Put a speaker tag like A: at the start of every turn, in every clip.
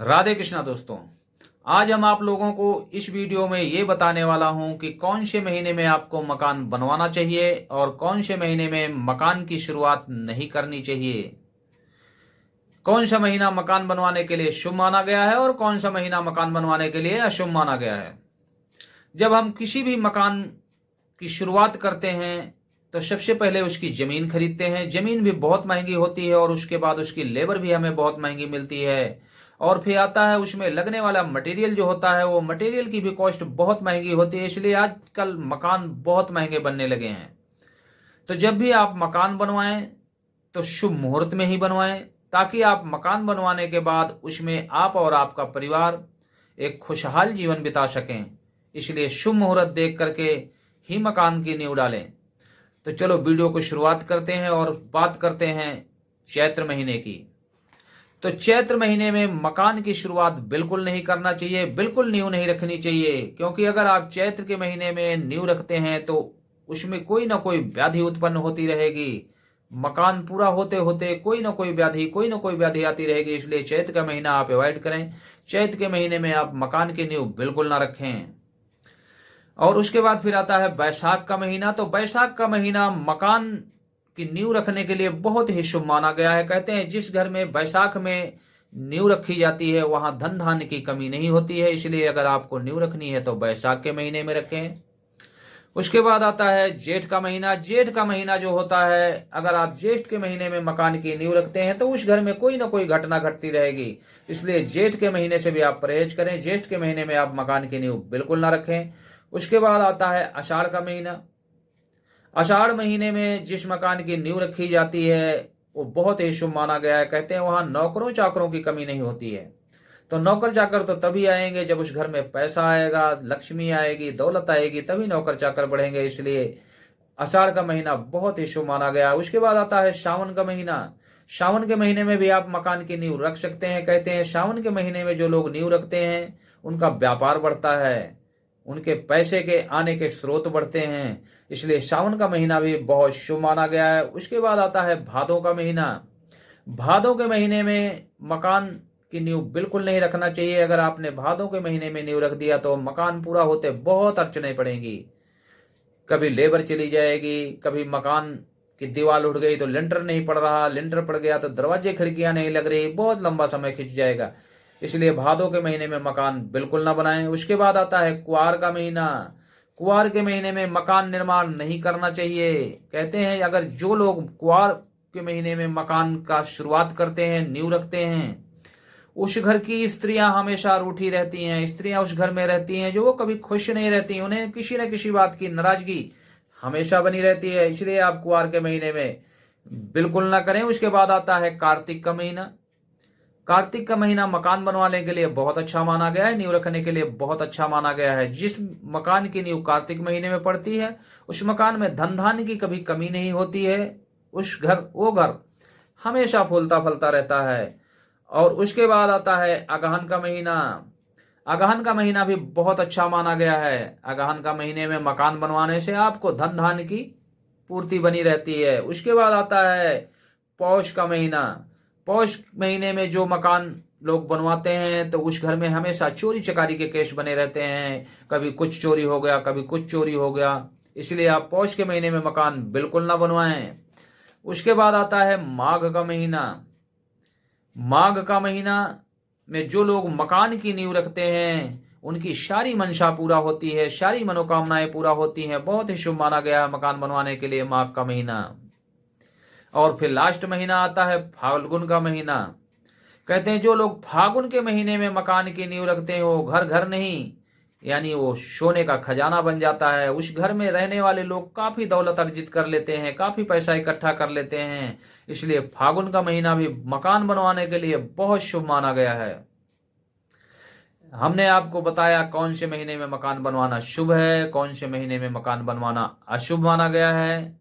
A: राधे कृष्णा दोस्तों। आज हम आप लोगों को इस वीडियो में ये बताने वाला हूं कि कौन से महीने में आपको मकान बनवाना चाहिए और कौन से महीने में मकान की शुरुआत नहीं करनी चाहिए। कौन सा महीना मकान बनवाने के लिए शुभ माना गया है और कौन सा महीना मकान बनवाने के लिए अशुभ माना गया है। जब हम किसी भी मकान की शुरुआत करते हैं तो सबसे पहले उसकी ज़मीन खरीदते हैं। ज़मीन भी बहुत महंगी होती है और उसके बाद उसकी लेबर भी हमें बहुत महंगी मिलती है। और फिर आता है उसमें लगने वाला मटेरियल जो होता है, वो मटेरियल की भी कॉस्ट बहुत महंगी होती है। इसलिए आजकल मकान बहुत महंगे बनने लगे हैं। तो जब भी आप मकान बनवाएं तो शुभ मुहूर्त में ही बनवाएं, ताकि आप मकान बनवाने के बाद उसमें आप और आपका परिवार एक खुशहाल जीवन बिता सकें। इसलिए शुभ मुहूर्त देख करके ही मकान की नींव डालें। तो चलो वीडियो को शुरुआत करते हैं और बात करते हैं चैत्र महीने की। तो चैत्र महीने में मकान की शुरुआत बिल्कुल नहीं करना चाहिए, बिल्कुल नींव नहीं रखनी चाहिए। क्योंकि अगर आप चैत्र के महीने में नींव रखते हैं तो उसमें कोई ना कोई व्याधि उत्पन्न होती रहेगी। मकान पूरा होते होते कोई ना कोई व्याधि आती रहेगी। इसलिए चैत्र का महीना आप अवॉइड करें। चैत्र के महीने में आप मकान की नींव बिल्कुल ना रखें। और उसके बाद फिर आता है बैसाख का महीना। तो बैसाख का महीना मकान की नींव रखने के लिए बहुत ही शुभ माना गया है। कहते हैं जिस घर में बैसाख में नींव रखी जाती है वहां धन धान्य की कमी नहीं होती है। इसलिए अगर आपको नींव रखनी है तो बैसाख के महीने में रखें। उसके बाद आता है जेठ का महीना। जेठ का महीना जो होता है, अगर आप जेठ के महीने में मकान की नींव रखते हैं तो उस घर में कोई ना कोई घटना घटती रहेगी। इसलिए जेठ के महीने से भी आप परहेज करें। जेठ के महीने में आप मकान की नींव बिल्कुल ना रखें। उसके बाद आता है आषाढ़ का महीना। आषाढ़ महीने में जिस मकान की नींव रखी जाती है वो बहुत ही शुभ माना गया है। कहते हैं वहां नौकरों चाकरों की कमी नहीं होती है। तो नौकर चाकर तो तभी आएंगे जब उस घर में पैसा आएगा, लक्ष्मी आएगी, दौलत आएगी, तभी नौकर चाकर बढ़ेंगे। इसलिए आषाढ़ का महीना बहुत ही शुभ माना गया। उसके बाद आता है सावन का महीना। सावन के महीने में भी आप मकान की नींव रख सकते हैं। कहते हैं सावन के महीने में जो लोग नींव रखते हैं उनका व्यापार बढ़ता है, उनके पैसे के आने के स्रोत बढ़ते हैं। इसलिए सावन का महीना भी बहुत शुभ माना गया है। उसके बाद आता है भादों का महीना। भादों के महीने में मकान की नींव बिल्कुल नहीं रखना चाहिए। अगर आपने भादों के महीने में नींव रख दिया तो मकान पूरा होते बहुत अड़चने पड़ेंगी। कभी लेबर चली जाएगी, कभी मकान की दीवार उठ गई तो लिंटर नहीं पड़ रहा, लिंटर पड़ गया तो दरवाजे खिड़कियां नहीं लग रही, बहुत लंबा समय खिंच जाएगा। इसलिए भादों के महीने में मकान बिल्कुल ना बनाएं। उसके बाद आता है कुआर का महीना। कुआर के महीने में मकान निर्माण नहीं करना चाहिए। कहते हैं अगर जो लोग कुआर के महीने में मकान का शुरुआत करते हैं, नींव रखते हैं, उस घर की स्त्रियां हमेशा रूठी रहती हैं। स्त्रियां उस घर में रहती हैं जो वो कभी खुश नहीं रहती। उन्हें किसी न किसी बात की नाराजगी हमेशा बनी रहती है। इसलिए आप कुआर के महीने में बिल्कुल ना करें। उसके बाद आता है कार्तिक का महीना। कार्तिक का महीना मकान बनवाने के लिए बहुत अच्छा माना गया है, नींव रखने के लिए बहुत अच्छा माना गया है। जिस मकान की नींव कार्तिक महीने में पड़ती है उस मकान में धन धान्य की कभी कमी नहीं होती है। वो घर हमेशा फूलता फलता रहता है। और उसके बाद आता है अगहन का महीना। अगहन का महीना भी बहुत अच्छा माना गया है। अगहन का महीने में मकान बनवाने से आपको धन धान्य की पूर्ति बनी रहती है। उसके बाद आता है पौष का महीना। पौष महीने में जो मकान लोग बनवाते हैं तो उस घर में हमेशा चोरी चकारी के केस बने रहते हैं। कभी कुछ चोरी हो गया, कभी कुछ चोरी हो गया। इसलिए आप पौष के महीने में मकान बिल्कुल ना बनवाएं। उसके बाद आता है माघ का महीना। माघ का महीना में जो लोग मकान की नींव रखते हैं उनकी सारी मंशा पूरा होती है, सारी मनोकामनाएं पूरा होती हैं। बहुत ही शुभ माना गया है मकान बनवाने के लिए माघ का महीना। और फिर लास्ट महीना आता है फाल्गुन का महीना। कहते हैं जो लोग फागुन के महीने में मकान की नींव रखते हैं वो घर घर नहीं, यानी वो सोने का खजाना बन जाता है। उस घर में रहने वाले लोग काफी दौलत अर्जित कर लेते हैं, काफी पैसा इकट्ठा कर लेते हैं। इसलिए फागुन का महीना भी मकान बनवाने के लिए बहुत शुभ माना गया है। हमने आपको बताया कौन से महीने में मकान बनवाना शुभ है, कौन से महीने में मकान बनवाना अशुभ माना गया है।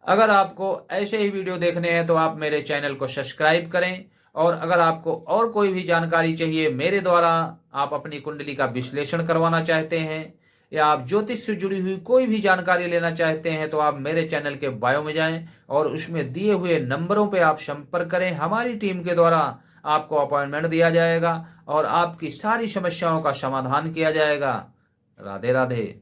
A: अगर आपको ऐसे ही वीडियो देखने हैं तो आप मेरे चैनल को सब्सक्राइब करें। और अगर आपको और कोई भी जानकारी चाहिए मेरे द्वारा, आप अपनी कुंडली का विश्लेषण करवाना चाहते हैं या आप ज्योतिष से जुड़ी हुई कोई भी जानकारी लेना चाहते हैं तो आप मेरे चैनल के बायो में जाएं और उसमें दिए हुए नंबरों पे आप संपर्क करें। हमारी टीम के द्वारा आपको अपॉइंटमेंट दिया जाएगा और आपकी सारी समस्याओं का समाधान किया जाएगा। राधे राधे।